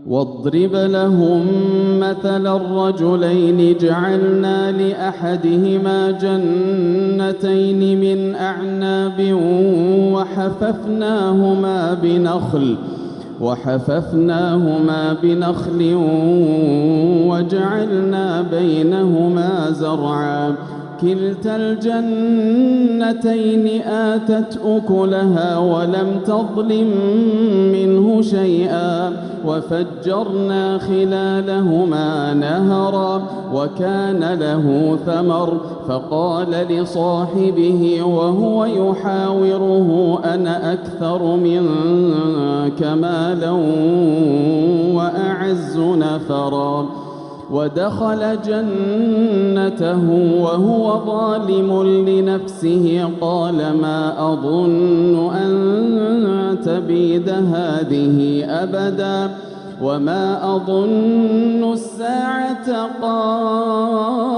واضرب لهم مثل الرجلين جعلنا لأحدهما جنتين من أعناب وحففناهما بنخل وجعلنا بينهما زرعا كلتا الجنتين آتت أكلها ولم تظلم منه شيئا وفجرنا خلالهما نهرا وكان له ثمر فقال لصاحبه وهو يحاوره أنا أكثر منك مالا وأعز نفرا ودخل جنته وهو ظالم لنفسه قال ما أظن أن تبيد هذه أبدا وما أظن الساعة قائمة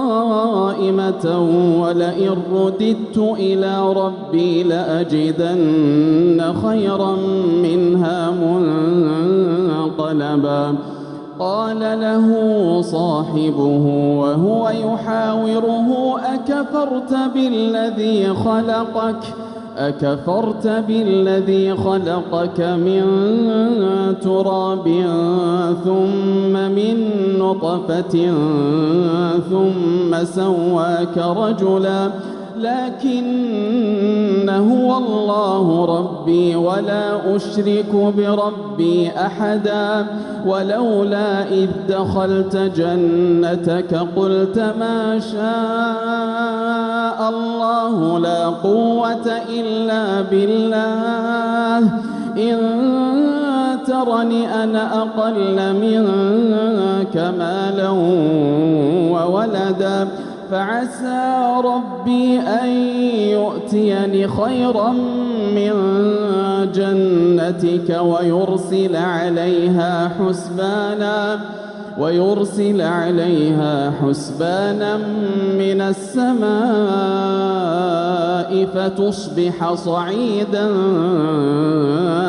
ولئن رددت إلى ربي لأجدن خيرا منها منقلبا قال له صاحبه وهو يحاوره أكفرت بالذي خلقك من تراب ثم من نطفة ثم سواك رجلا لكن هو الله ربي ولا أشرك بربي أحدا ولولا إذ دخلت جنتك قلت ما شاء الله لا قوة إلا بالله إن ترني أنا أقل منك مالا وولدا فعسى ربي أن يؤتيني خيرا من جنتك ويرسل عليها حسبانا من السماء فتصبح صعيدا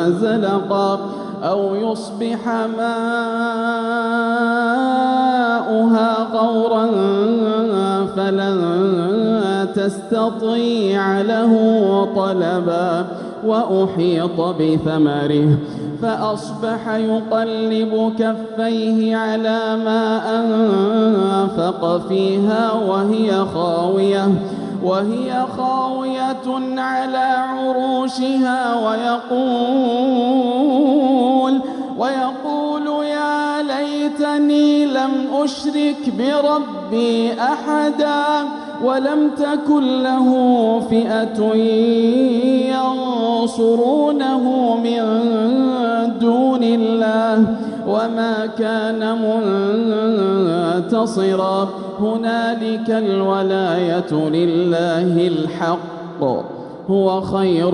زلقا أو يصبح ماؤها غورا فلن تستطيع له طلبا وأحيط بثمره فأصبح يقلب كفيه على ما أنفق فيها وهي خاوية على عروشها ويقول يا ليتني لم أشرك بربي أحدا ولم تكن له فئة ينصرونه من دون الله وما كان منتصرا هنالك الولاية لله الحق هو خير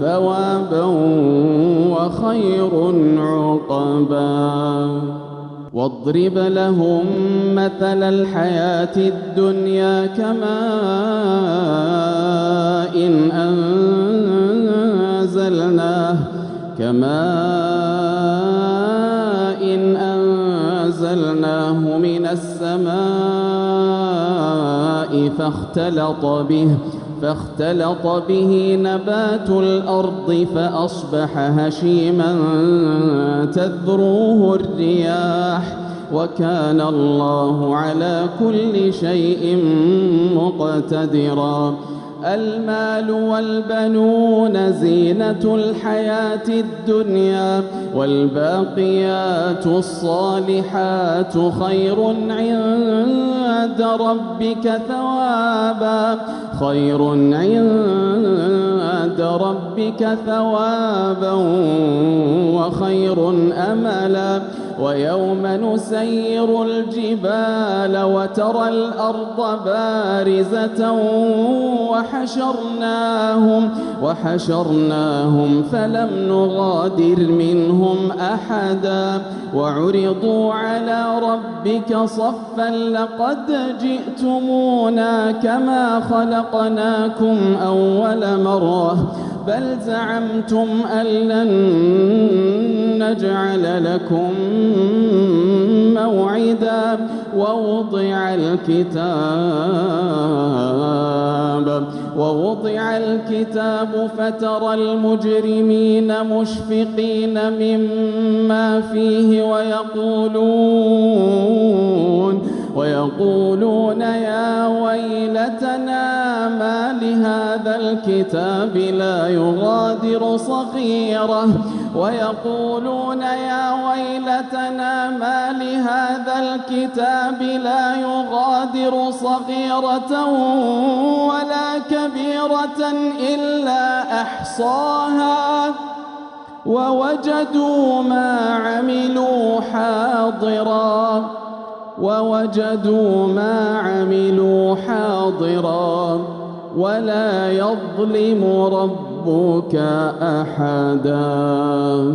ثوابا وخير عقبا واضرب لهم مثل الحياة الدنيا كماء إن أنزلناه من السماء فاختلط به نبات الأرض فأصبح هشيما تذروه الرياح وكان الله على كل شيء مقتدرا المال والبنون زينة الحياة الدنيا والباقيات الصالحات خير عند ربك ثوابا وخير أملا ويوم نسير الجبال وترى الأرض بارزة وحشرناهم فلم نغادر منهم أحدا وعرضوا على ربك صفا لقد جئتمونا كما خلقناكم أول مرة بل زعمتم أن لن نجعل لكم موعدا ووضع الكتاب فترى المجرمين مشفقين مما فيه ويقولون يا ويلتنا ما لهذا الكتاب لا يغادر صغيرة ويقولون يا ويلتنا ما لهذا الكتاب لا يغادر صغيرة ولا كبيرة إلا أحصاها ووجدوا ما عملوا حاضرا ولا يظلم ربك أحدا.